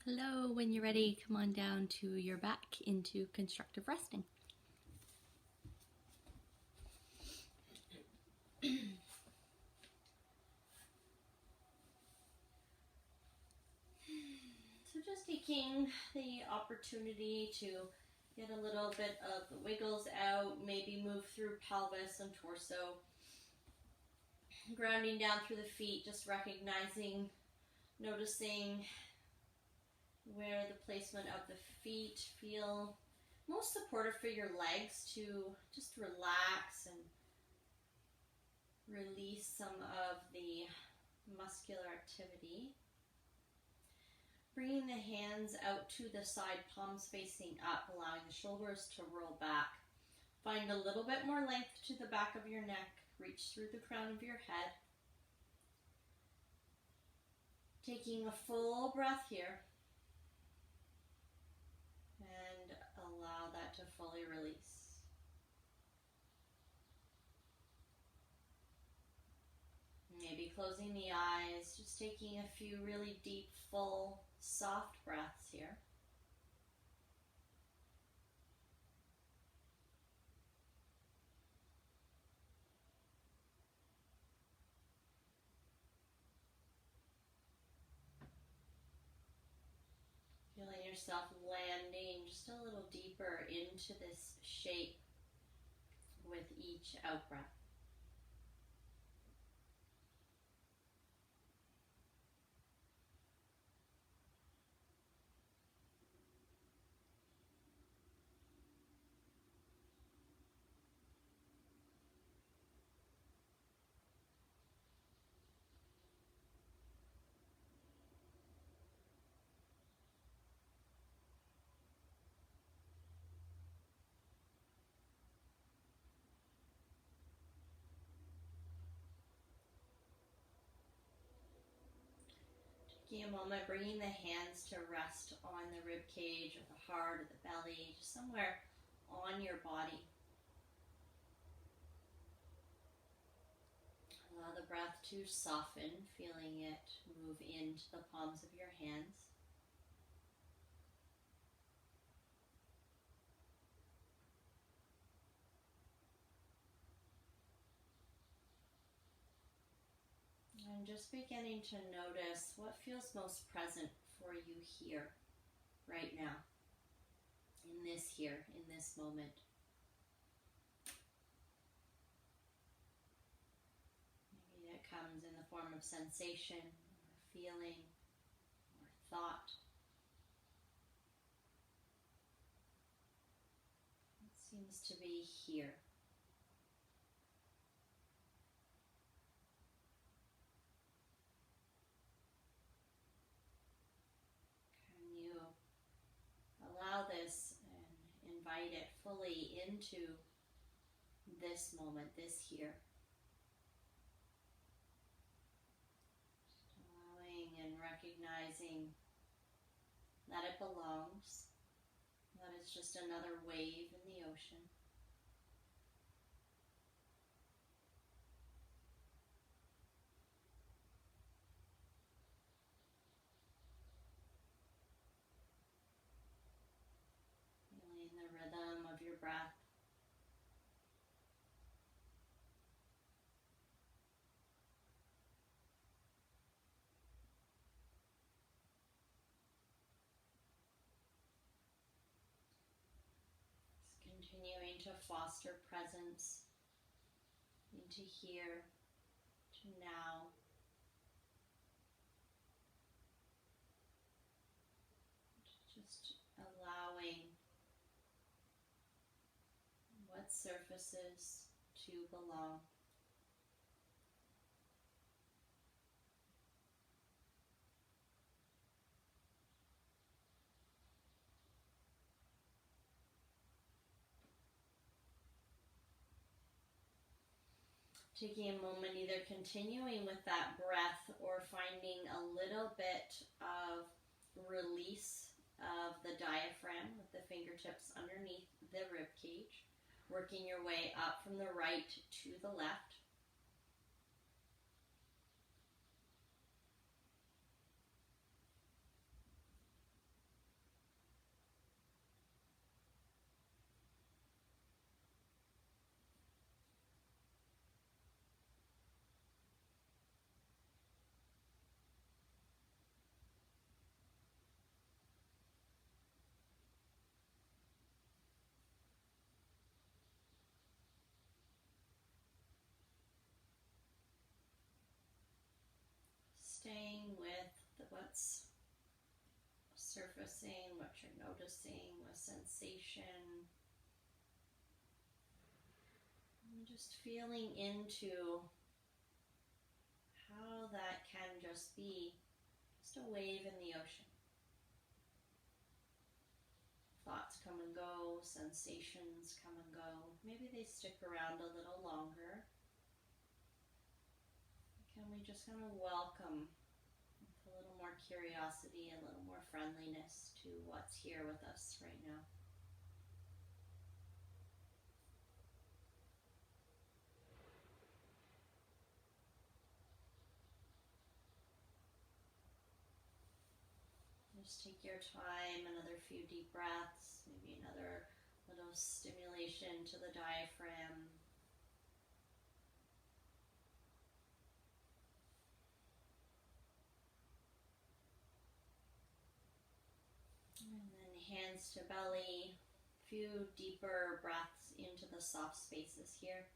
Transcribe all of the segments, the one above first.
Hello, when you're ready, come on down to your back into constructive resting. So just taking the opportunity to get a little bit of the wiggles out, maybe move through pelvis and torso, grounding down through the feet, just recognizing, noticing where the placement of the feet feel most supportive for your legs to just relax and release some of the muscular activity. Bringing the hands out to the side, palms facing up, allowing the shoulders to roll back. Find a little bit more length to the back of your neck. Reach through the crown of your head. Taking a full breath here. And allow that to fully release. Maybe closing the eyes, just taking a few really deep, full, soft breaths here. Feeling yourself landing just a little deeper into this shape with each out breath. Taking a moment, bringing the hands to rest on the rib cage or the heart or the belly, just somewhere on your body. Allow the breath to soften, feeling it move into the palms of your hands. And just beginning to notice what feels most present for you here, right now, in this moment. Maybe it comes in the form of sensation, or feeling, or thought. It seems to be here. Allow this and invite it fully into this moment, this here. Just allowing and recognizing that it belongs, that it's just another wave in the ocean. The rhythm of your breath. Just continuing to foster presence into here, to now. Just allowing what surfaces to belong. Taking a moment, either continuing with that breath or finding a little bit of release of the diaphragm with the fingertips underneath the rib cage. Working your way up from the right to the left. surfacing, what you're noticing with sensation. And just feeling into how that can just be just a wave in the ocean. Thoughts come and go, sensations come and go. Maybe they stick around a little longer. Can we just kind of welcome with a little more curiosity, a little more friendliness to what's here with us right now? Just take your time, another few deep breaths, maybe another little stimulation to the diaphragm. And then hands to belly, a few deeper breaths into the soft spaces here.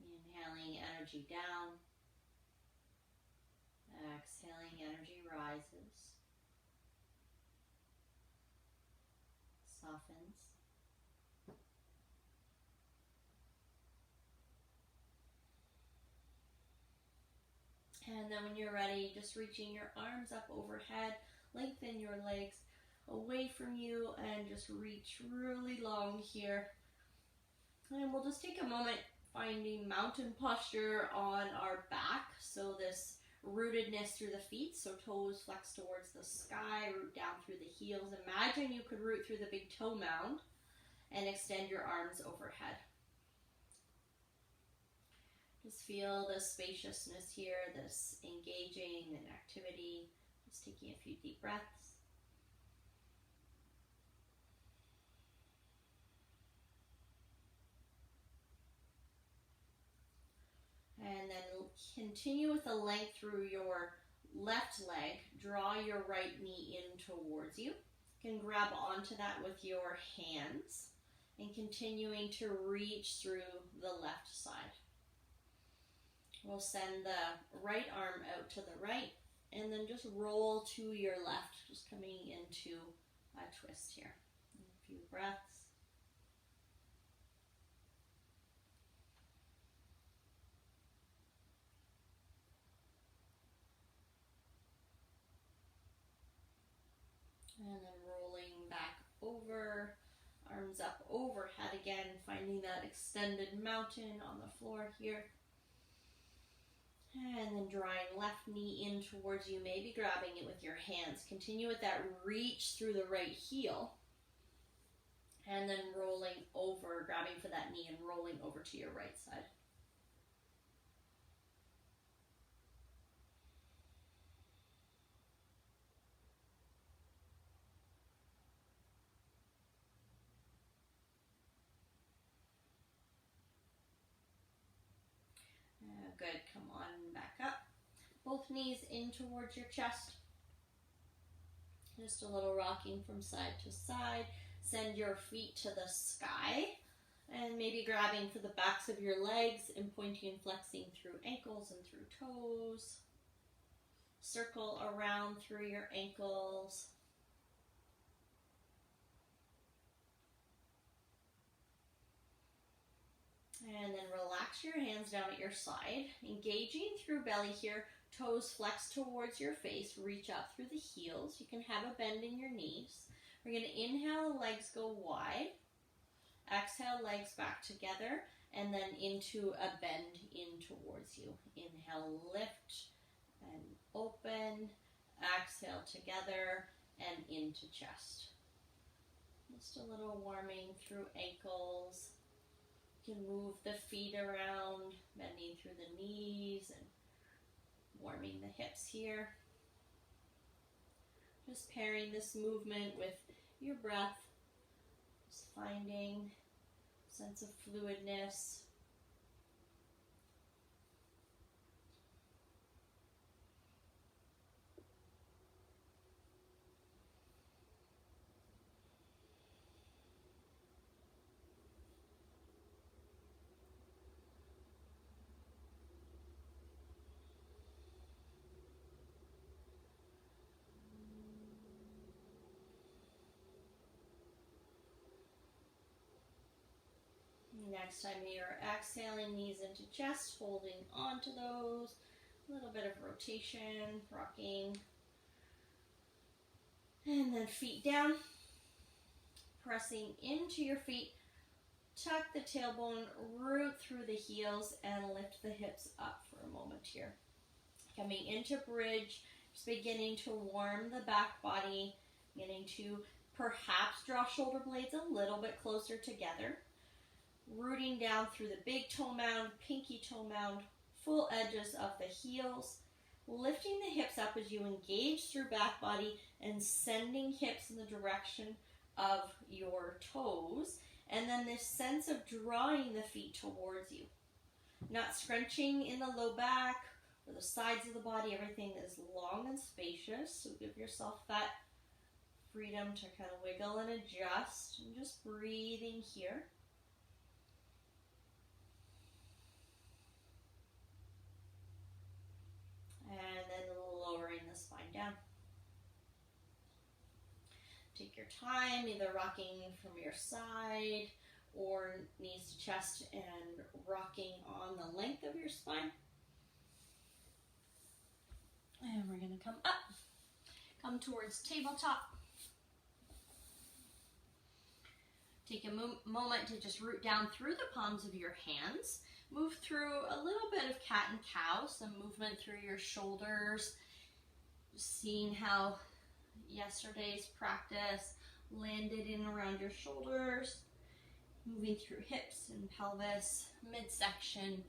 Inhaling, energy down. Exhaling, energy rises. Softens. And then when you're ready, just reaching your arms up overhead, lengthen your legs away from you and just reach really long here. And we'll just take a moment finding mountain posture on our back. So this rootedness through the feet, so toes flex towards the sky, root down through the heels. Imagine you could root through the big toe mound and extend your arms overhead. Just feel the spaciousness here, this engaging and activity. Just taking a few deep breaths. And then continue with the length through your left leg. Draw your right knee in towards you. You can grab onto that with your hands and continuing to reach through the left side. We'll send the right arm out to the right and then just roll to your left, just coming into a twist here. A few breaths. And then rolling back over, arms up overhead again, finding that extended mountain on the floor here. And then drawing left knee in towards you, maybe grabbing it with your hands. Continue with that reach through the right heel. And then rolling over, grabbing for that knee and rolling over to your right side. Good, come on back up. Both knees in towards your chest. Just a little rocking from side to side. Send your feet to the sky. And maybe grabbing for the backs of your legs and pointing and flexing through ankles and through toes. Circle around through your ankles. And then relax your hands down at your side, engaging through belly here, toes flex towards your face, reach up through the heels. You can have a bend in your knees. We're going to inhale, legs go wide. Exhale, legs back together, and then into a bend in towards you. Inhale, lift and open. Exhale, together and into chest. Just a little warming through ankles. You can move the feet around, bending through the knees and warming the hips here. Just pairing this movement with your breath, just finding a sense of fluidness. Next time you're exhaling, knees into chest, holding on to those. A little bit of rotation, rocking. And then feet down, pressing into your feet. Tuck the tailbone, root through the heels, and lift the hips up for a moment here. Coming into bridge, just beginning to warm the back body, beginning to perhaps draw shoulder blades a little bit closer together. Rooting down through the big toe mound, pinky toe mound, full edges of the heels. Lifting the hips up as you engage through back body and sending hips in the direction of your toes. And then this sense of drawing the feet towards you. Not scrunching in the low back or the sides of the body. Everything is long and spacious. So give yourself that freedom to kind of wiggle and adjust. And just breathing here. And then lowering the spine down. Take your time, either rocking from your side or knees to chest and rocking on the length of your spine. And we're going to come up, come towards tabletop. Take a moment to just root down through the palms of your hands. Move through a little bit of cat and cow, some movement through your shoulders. Seeing how yesterday's practice landed in around your shoulders. Moving through hips and pelvis, midsection.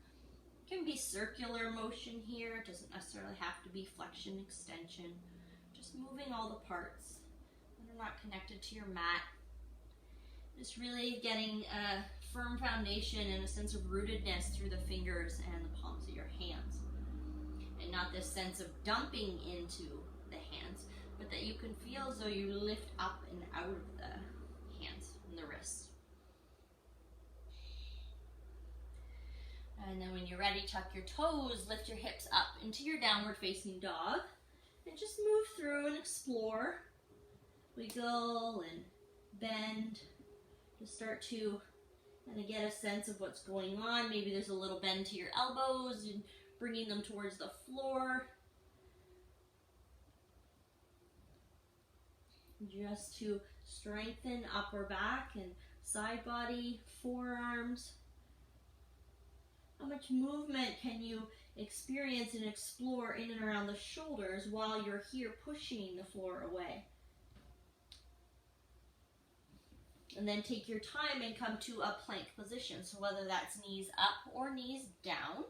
It can be circular motion here. It doesn't necessarily have to be flexion, extension. Just moving all the parts that are not connected to your mat. Just really getting a firm foundation and a sense of rootedness through the fingers and the palms of your hands. And not this sense of dumping into the hands, but that you can feel as though you lift up and out of the hands and the wrists. And then when you're ready, tuck your toes, lift your hips up into your downward facing dog, and just move through and explore. Wiggle and bend. Just start to kind of get a sense of what's going on. Maybe there's a little bend to your elbows and bringing them towards the floor. Just to strengthen upper back and side body, forearms. How much movement can you experience and explore in and around the shoulders while you're here pushing the floor away? And then take your time and come to a plank position. So whether that's knees up or knees down,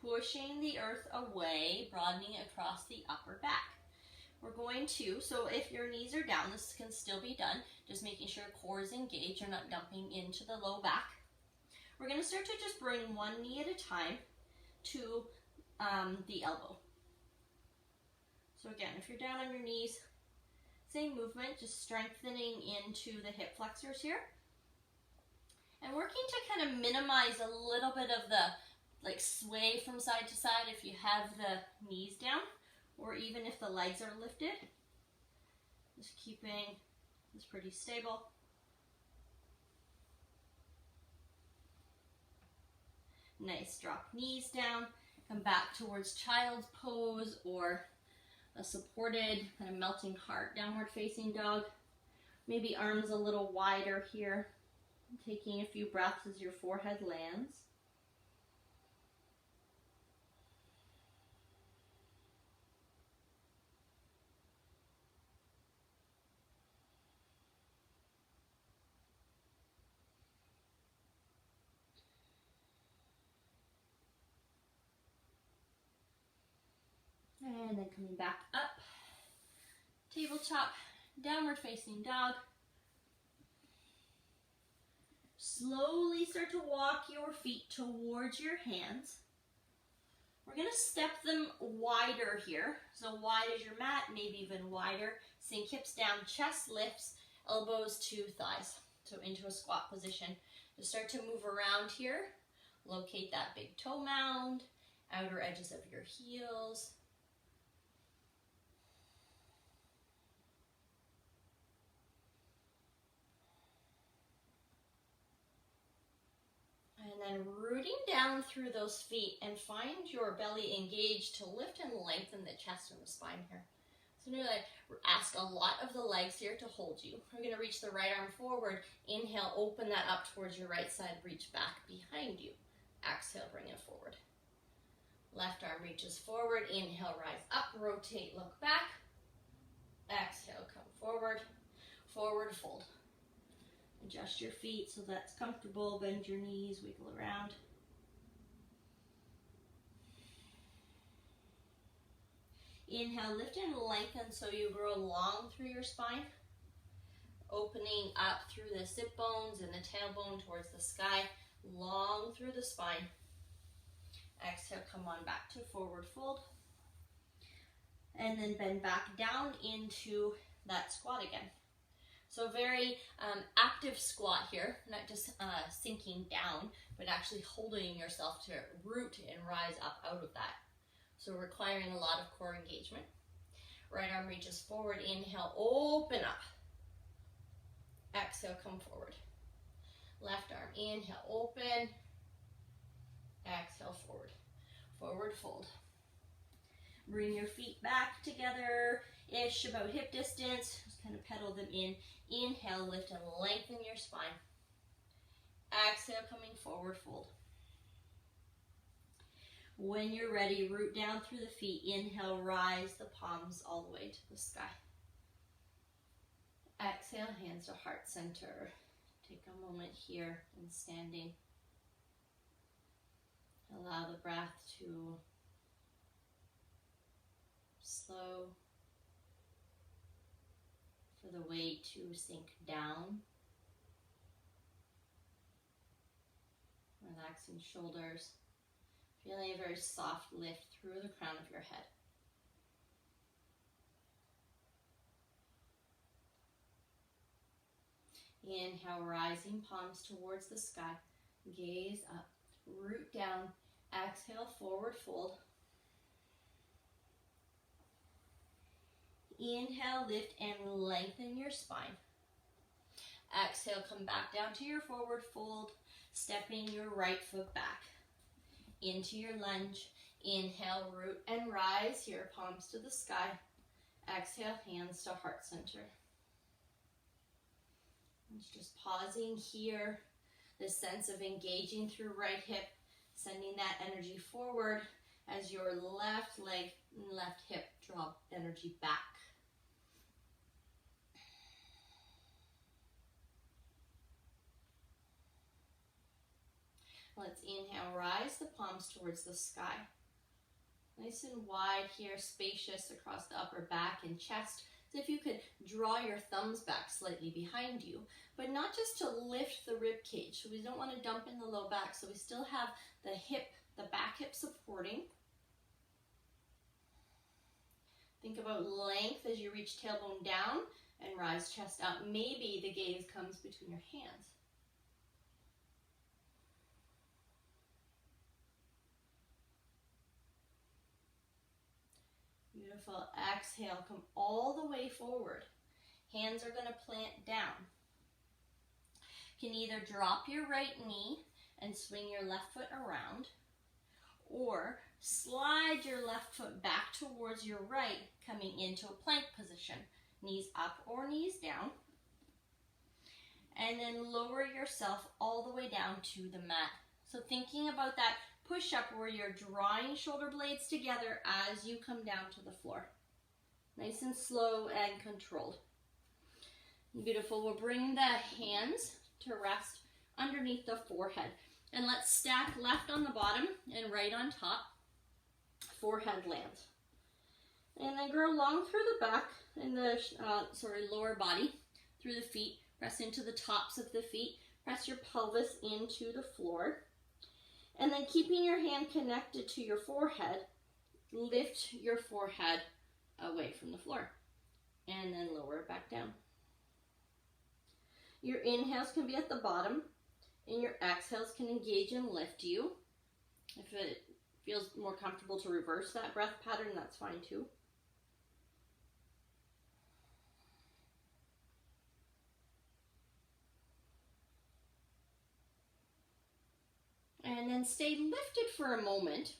pushing the earth away, broadening across the upper back. We're going to, so if your knees are down, this can still be done, just making sure core is engaged, you're not dumping into the low back. We're going to start to just bring one knee at a time to the elbow. So again, if you're down on your knees, same movement, just strengthening into the hip flexors here. And working to kind of minimize a little bit of the sway from side to side if you have the knees down, or even if the legs are lifted. Just keeping this pretty stable. Nice, drop knees down, come back towards child's pose or a supported kind of melting heart downward facing dog. Maybe arms a little wider here. Taking a few breaths as your forehead lands. And then coming back up, tabletop, downward facing dog. Slowly start to walk your feet towards your hands. We're going to step them wider here. So wide as your mat, maybe even wider. Sink hips down, chest lifts, elbows to thighs. So into a squat position. Just start to move around here. Locate that big toe mound, outer edges of your heels. then rooting down through those feet and find your belly engaged to lift and lengthen the chest and the spine here. So I'm going to ask a lot of the legs here to hold you. We're going to reach the right arm forward. Inhale, open that up towards your right side. Reach back behind you. Exhale, bring it forward. Left arm reaches forward. Inhale, rise up, rotate, look back. Exhale, come forward. Forward fold. Adjust your feet so that's comfortable. Bend your knees, wiggle around. Inhale, lift and lengthen so you grow long through your spine. Opening up through the sit bones and the tailbone towards the sky. Long through the spine. Exhale, come on back to forward fold. And then bend back down into that squat again. So very active squat here, not just sinking down, but actually holding yourself to root and rise up out of that. So requiring a lot of core engagement. Right arm reaches forward, inhale, open up. Exhale, come forward. Left arm, inhale, open. Exhale, forward. Forward fold. Bring your feet back together-ish, about hip distance. Just kind of pedal them in. Inhale, lift and lengthen your spine. Exhale, coming forward, fold. When you're ready, root down through the feet. Inhale, rise the palms all the way to the sky. Exhale, hands to heart center. Take a moment here in standing. Allow the breath to slow, for the weight to sink down. Relaxing shoulders. Feeling a very soft lift through the crown of your head. Inhale, rising palms towards the sky. Gaze up, root down. Exhale, forward fold. Inhale, lift and lengthen your spine. Exhale, come back down to your forward fold, stepping your right foot back into your lunge. Inhale, root and rise here, palms to the sky. Exhale, hands to heart center. It's just pausing here, this sense of engaging through right hip, sending that energy forward as your left leg and left hip draw energy back. Let's inhale, rise the palms towards the sky. Nice and wide here, spacious across the upper back and chest. So if you could draw your thumbs back slightly behind you, but not just to lift the rib cage. So we don't want to dump in the low back. So we still have the hip, the back hip supporting. Think about length as you reach tailbone down and rise chest up. Maybe the gaze comes between your hands. Beautiful. Exhale, come all the way forward. Hands are going to plant down. You can either drop your right knee and swing your left foot around, or slide your left foot back towards your right, coming into a plank position. Knees up or knees down. And then lower yourself all the way down to the mat. So thinking about that push up where you're drawing shoulder blades together as you come down to the floor. Nice and slow and controlled. Beautiful. We'll bring the hands to rest underneath the forehead. And let's stack left on the bottom and right on top. Forehead lands. And then grow long through the back and the lower body through the feet. Press into the tops of the feet. Press your pelvis into the floor. And then keeping your hand connected to your forehead, lift your forehead away from the floor. And then lower it back down. Your inhales can be at the bottom, and your exhales can engage and lift you. If it feels more comfortable to reverse that breath pattern, that's fine too. And then stay lifted for a moment.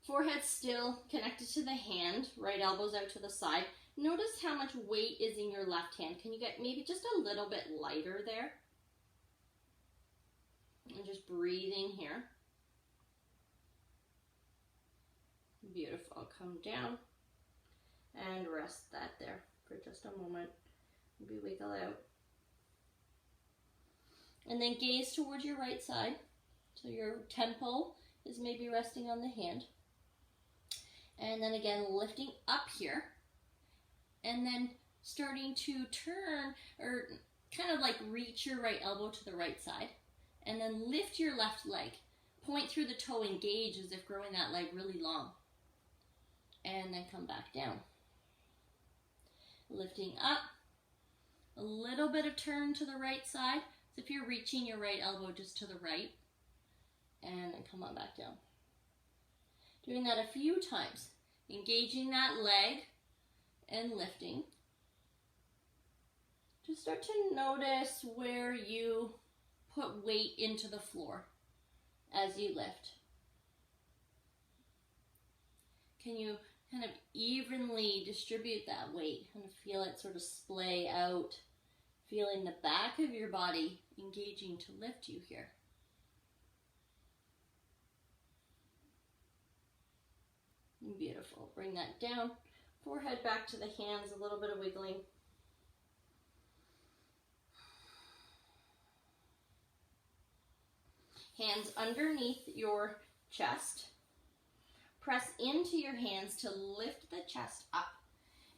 Forehead still connected to the hand, right elbows out to the side. Notice how much weight is in your left hand. Can you get maybe just a little bit lighter there? And just breathing here. Beautiful. Come down and rest that there for just a moment. Maybe wiggle out. And then gaze towards your right side. So your temple is maybe resting on the hand. And then again, lifting up here. And then starting to turn, or kind of like reach your right elbow to the right side. And then lift your left leg. Point through the toe, engage as if growing that leg really long. And then come back down. Lifting up. A little bit of turn to the right side. So if you're reaching your right elbow just to the right. And then come on back down. Doing that a few times. Engaging that leg and lifting. Just start to notice where you put weight into the floor as you lift. Can you kind of evenly distribute that weight and feel it sort of splay out, feeling the back of your body engaging to lift you here. Beautiful. Bring that down. Forehead back to the hands, a little bit of wiggling. Hands underneath your chest. Press into your hands to lift the chest up.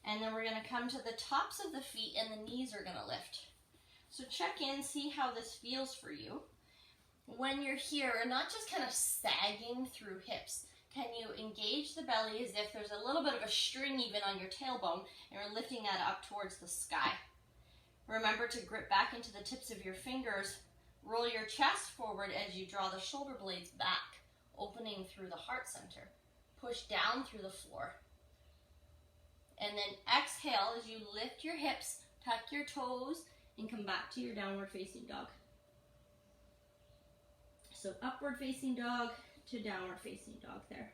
And then we're going to come to the tops of the feet and the knees are going to lift. So check in, see how this feels for you. When you're here, not just kind of sagging through hips. Can you engage the belly as if there's a little bit of a string even on your tailbone and you're lifting that up towards the sky. Remember to grip back into the tips of your fingers. Roll your chest forward as you draw the shoulder blades back, opening through the heart center. Push down through the floor. And then exhale as you lift your hips, tuck your toes, and come back to your downward facing dog. So upward facing dog to downward facing dog there.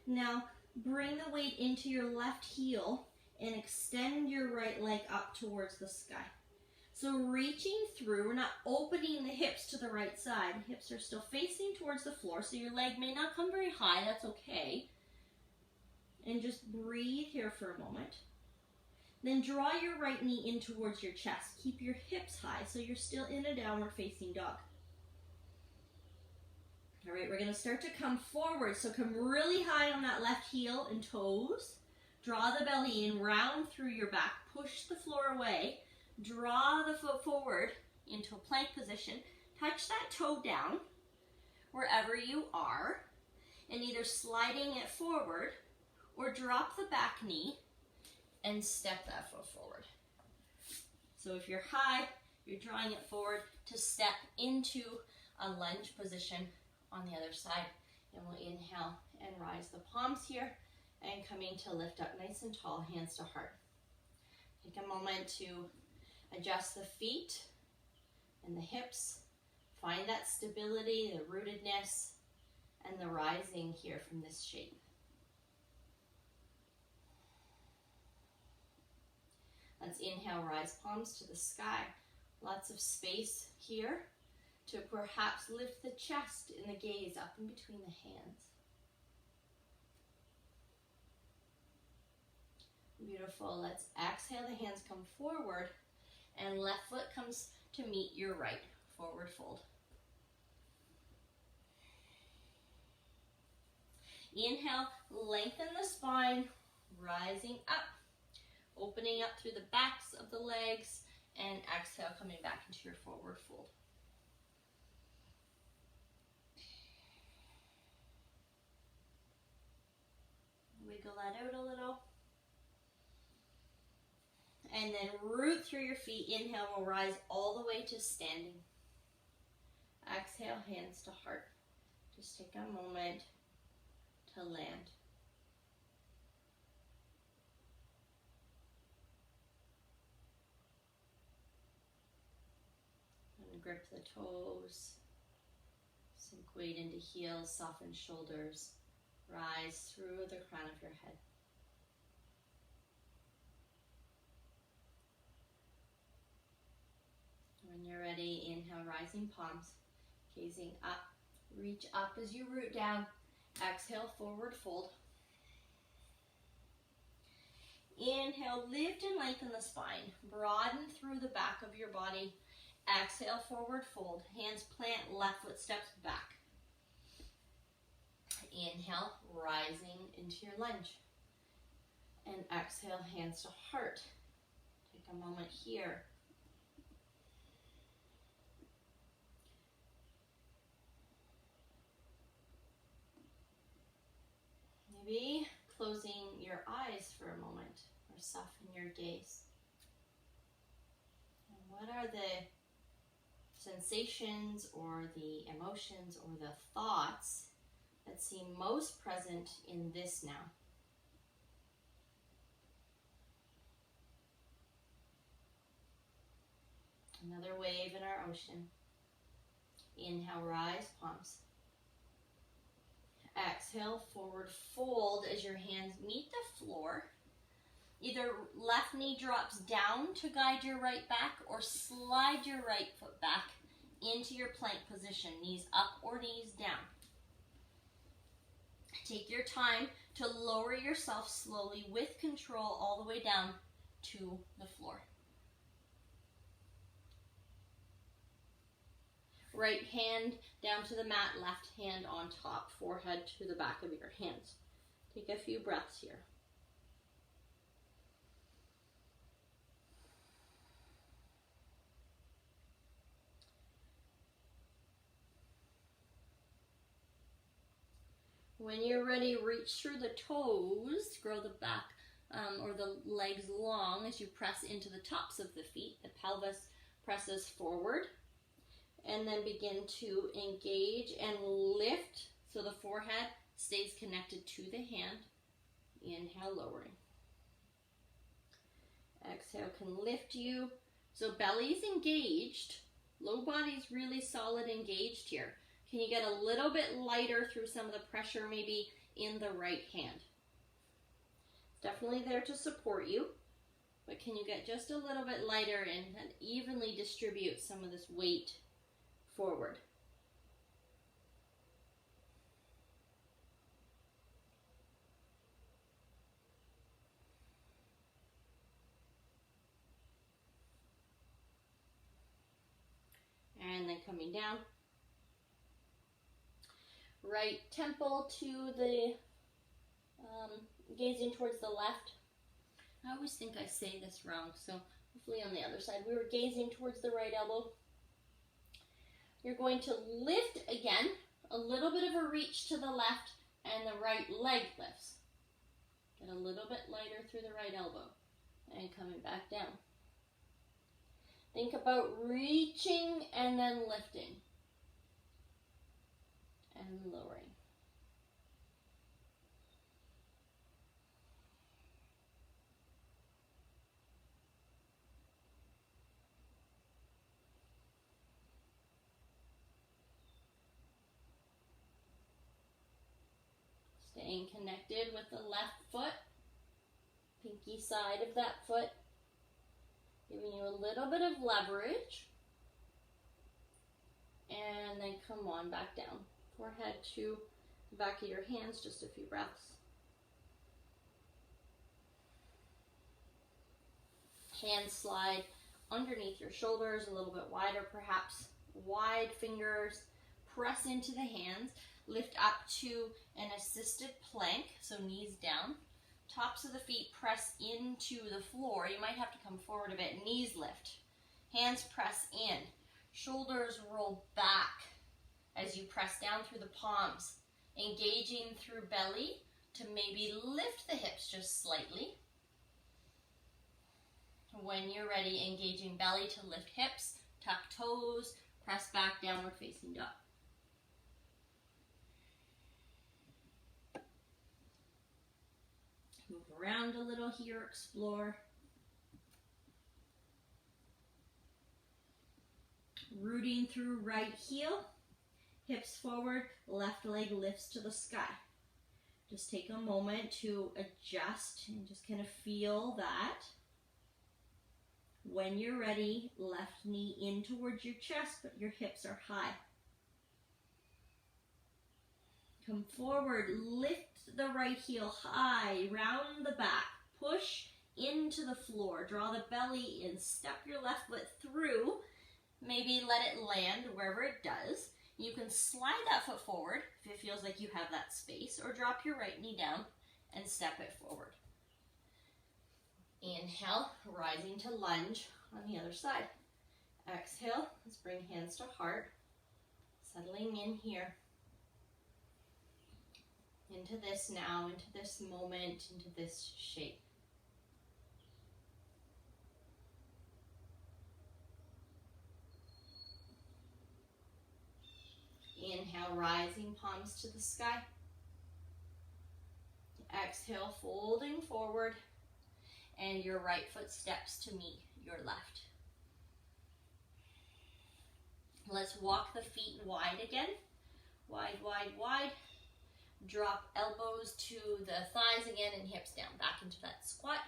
Now bring the weight into your left heel and extend your right leg up towards the sky. So reaching through, we're not opening the hips to the right side. Hips are still facing towards the floor, so your leg may not come very high, that's okay. And just breathe here for a moment. Then draw your right knee in towards your chest. Keep your hips high, so you're still in a downward facing dog. All right, we're gonna start to come forward, so come really high on that left heel and toes. Draw the belly in, round through your back, push the floor away. Draw the foot forward into a plank position. Touch that toe down wherever you are and either sliding it forward or drop the back knee and step that foot forward. So if you're high, you're drawing it forward to step into a lunge position on the other side. And we'll inhale and rise the palms here and coming to lift up nice and tall, hands to heart. Take a moment to adjust the feet and the hips. Find that stability, the rootedness, and the rising here from this shape. Let's inhale, rise palms to the sky. Lots of space here to perhaps lift the chest and the gaze up in between the hands. Beautiful. Let's exhale, the hands come forward and left foot comes to meet your right. Forward fold. Inhale, lengthen the spine, rising up, opening up through the backs of the legs, and exhale, coming back into your forward fold. Wiggle that out a little. And then root through your feet. Inhale, we'll rise all the way to standing. Exhale, hands to heart. Just take a moment to land. grip the toes. Sink weight into heels, soften shoulders. Rise through the crown of your head. When you're ready, inhale, rising palms, gazing up. Reach up as you root down. Exhale, forward fold. Inhale, lift and lengthen the spine. Broaden through the back of your body. Exhale, forward fold. Hands plant, left foot steps back. Inhale, rising into your lunge. And exhale, hands to heart. Take a moment here. Maybe closing your eyes for a moment or soften your gaze. And what are the sensations or the emotions or the thoughts that seem most present in this now? Another wave in our ocean. Inhale, rise, palms. Exhale, forward fold as your hands meet the floor. Either left knee drops down to guide your right back or slide your right foot back into your plank position. Knees up or knees down. Take your time to lower yourself slowly with control all the way down to the floor. Right hand down to the mat, left hand on top, forehead to the back of your hands. Take a few breaths here. When you're ready, reach through the toes, grow the back or the legs long as you press into the tops of the feet. The pelvis presses forward. And then begin to engage and lift so the forehead stays connected to the hand. Inhale, lowering. Exhale can lift you. So belly's engaged. Low body's really solid engaged here. Can you get a little bit lighter through some of the pressure maybe in the right hand? It's definitely there to support you. But can you get just a little bit lighter and evenly distribute some of this weight forward? And then coming down. Right temple to the, gazing towards the left. I always think I say this wrong, so hopefully on the other side. We were gazing towards the right elbow. You're going to lift again, a little bit of a reach to the left, and the right leg lifts. Get a little bit lighter through the right elbow, and coming back down. Think about reaching and then lifting, and lowering. Staying connected with the left foot, pinky side of that foot, giving you a little bit of leverage. And then come on back down. Forehead to the back of your hands, just a few breaths. Hands slide underneath your shoulders, a little bit wider perhaps. Wide fingers, press into the hands. Lift up to an assisted plank, so knees down. Tops of the feet press into the floor. You might have to come forward a bit. Knees lift. Hands press in. Shoulders roll back as you press down through the palms. Engaging through belly to maybe lift the hips just slightly. When you're ready, engaging belly to lift hips, tuck toes, press back, downward facing dog. Move around a little here, explore. Rooting through right heel, hips forward, left leg lifts to the sky. Just take a moment to adjust and just kind of feel that. When you're ready, left knee in towards your chest, but your hips are high. Come forward, lift the right heel high, round the back, push into the floor, draw the belly in, step your left foot through, maybe let it land wherever it does. You can slide that foot forward if it feels like you have that space, or drop your right knee down and step it forward. Inhale, rising to lunge on the other side. Exhale, let's bring hands to heart, settling in here. Into this now, into this moment, into this shape. Inhale, rising palms to the sky. Exhale, folding forward, and your right foot steps to meet your left. Let's walk the feet wide again. Wide, wide, wide. Drop elbows to the thighs again and hips down, back into that squat.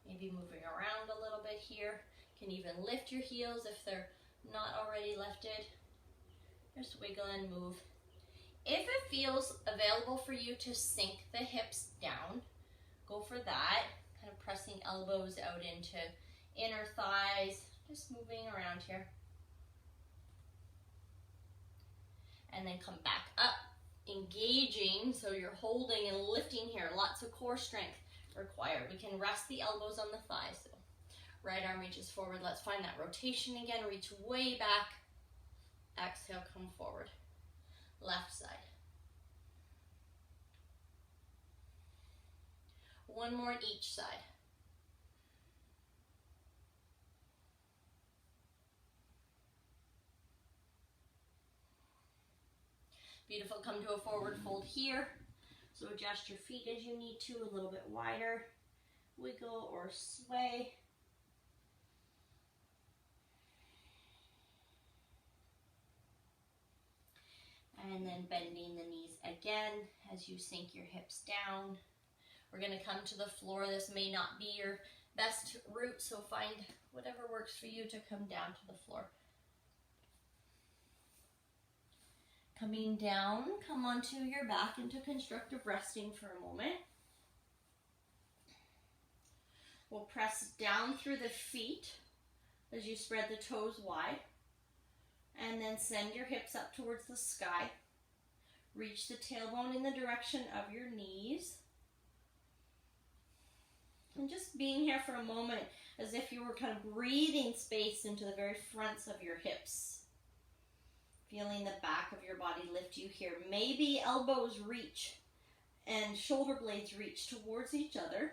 Maybe moving around a little bit here. You can even lift your heels if they're not already lifted. Just wiggle and move. If it feels available for you to sink the hips down, go for that. Kind of pressing elbows out into inner thighs, just moving around here. And then come back up. Engaging, so you're holding and lifting here. Lots of core strength required. We can rest the elbows on the thighs. So right arm reaches forward. Let's find that rotation again. Reach way back. Exhale, come forward. Left side. One more on each side. Beautiful, come to a forward fold here. So adjust your feet as you need to, a little bit wider. Wiggle or sway. And then bending the knees again as you sink your hips down. We're gonna come to the floor. This may not be your best route, so find whatever works for you to come down to the floor. Coming down, come onto your back into constructive resting for a moment. We'll press down through the feet as you spread the toes wide. And then send your hips up towards the sky. Reach the tailbone in the direction of your knees. And just being here for a moment as if you were kind of breathing space into the very fronts of your hips. Feeling the back of your body lift you here. Maybe elbows reach and shoulder blades reach towards each other.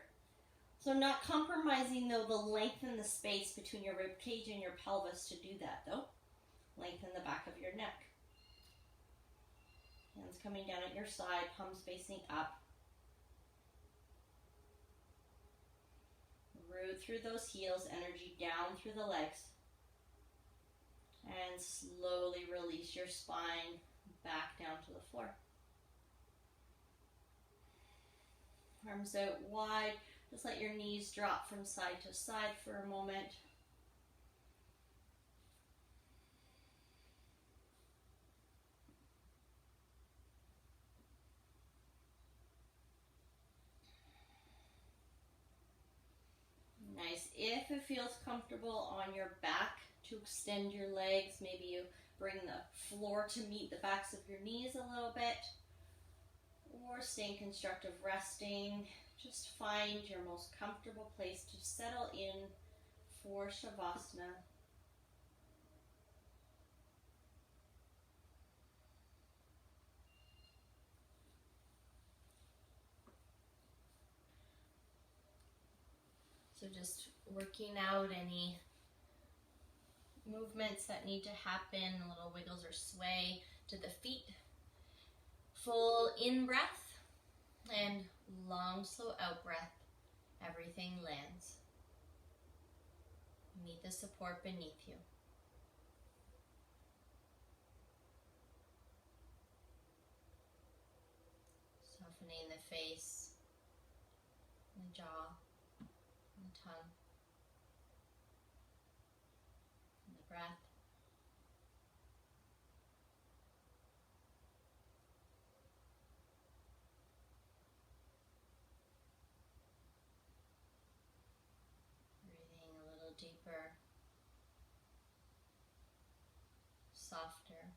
So not compromising though the length and the space between your rib cage and your pelvis to do that though. Lengthen the back of your neck. Hands coming down at your side, palms facing up. Root through those heels, energy down through the legs. And slowly release your spine back down to the floor. Arms out wide. Just let your knees drop from side to side for a moment. Nice. If it feels comfortable on your back to extend your legs, maybe you bring the floor to meet the backs of your knees a little bit, or stay in constructive resting. Just find your most comfortable place to settle in for Shavasana. So just working out any movements that need to happen, little wiggles or sway to the feet. Full in breath and long, slow out breath. Everything lands. Meet the support beneath you. Softening the face, the jaw, and the tongue, and the breath. Breathing a little deeper, softer,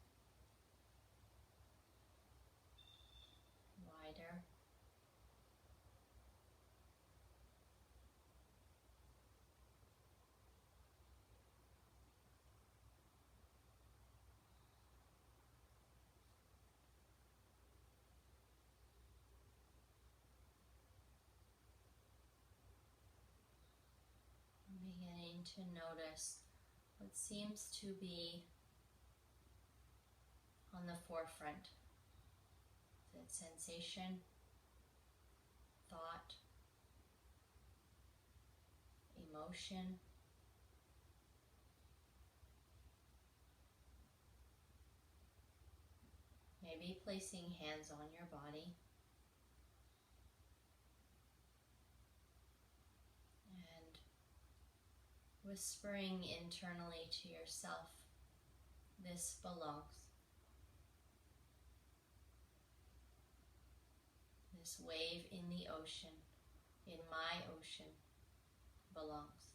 wider. Beginning to notice what seems to be on the forefront. That sensation, thought, emotion. Maybe placing hands on your body and whispering internally to yourself, this belongs. This wave in the ocean, in my ocean, belongs.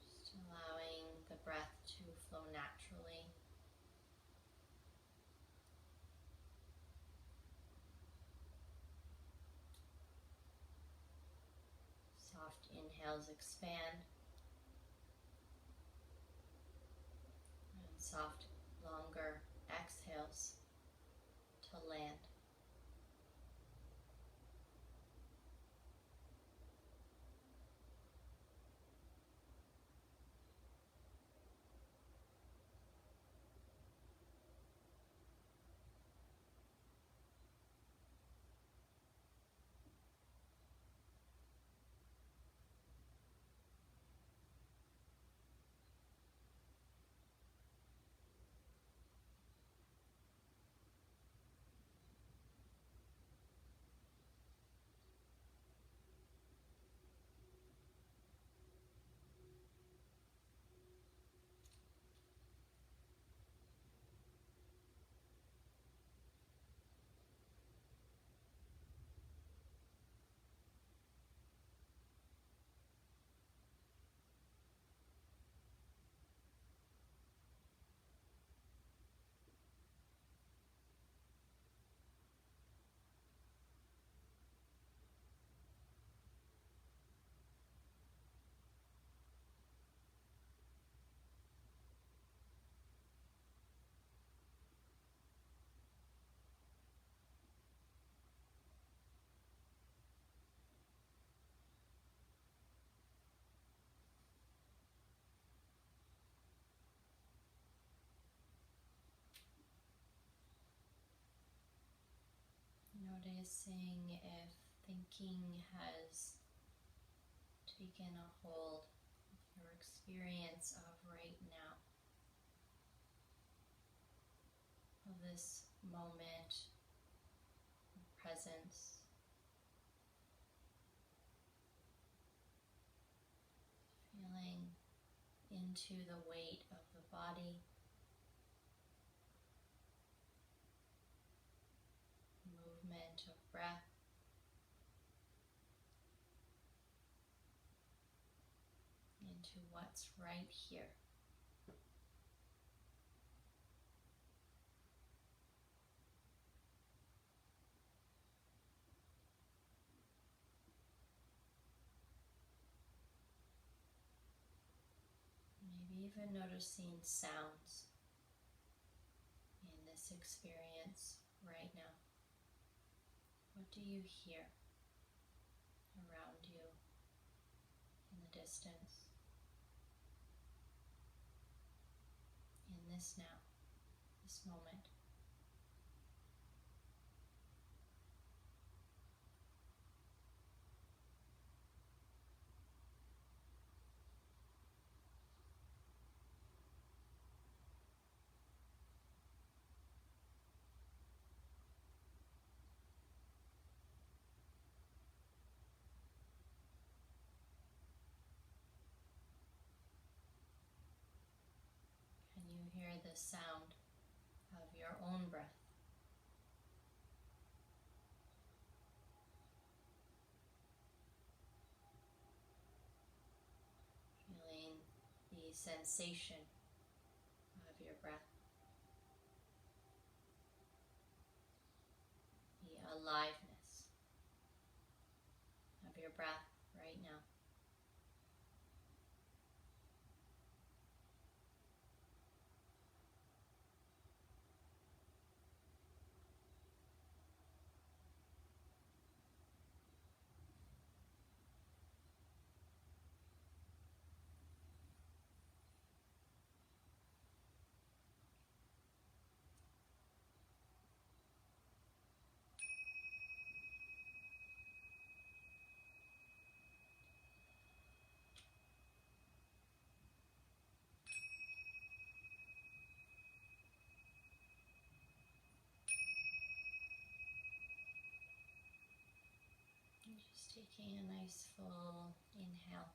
Just allowing the breath to flow naturally. Soft inhales expand. And soft, longer exhales to land. Noticing if thinking has taken a hold of your experience of right now, of this moment of presence. Feeling into the weight of the body, movement of breath, into what's right here. Maybe even noticing sounds in this experience right now. What do you hear around you in the distance? In this now, this moment. the sound of your own breath. Feeling the sensation of your breath, the aliveness of your breath right now. Just taking a nice full inhale.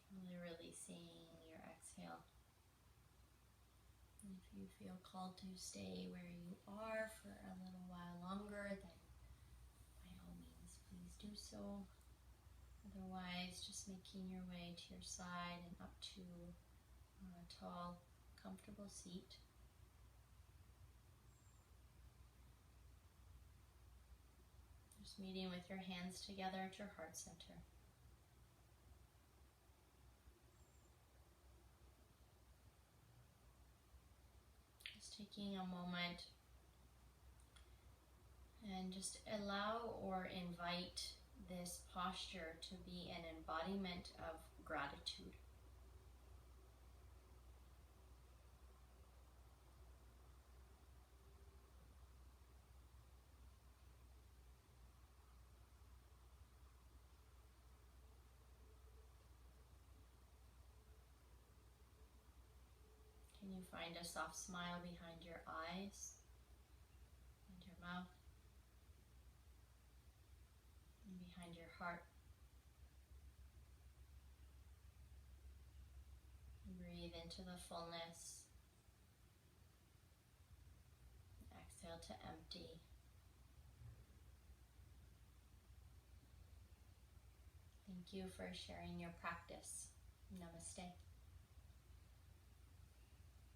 Really releasing your exhale. And if you feel called to stay where you are for a little while longer, then by all means, please do so. Otherwise, just making your way to your side and up to a tall, comfortable seat. Just meeting with your hands together at your heart center. Just taking a moment and just allow or invite this posture to be an embodiment of gratitude. Can you find a soft smile behind your eyes and your mouth and behind your heart? Breathe into the fullness. Exhale to empty. Thank you for sharing your practice. Namaste.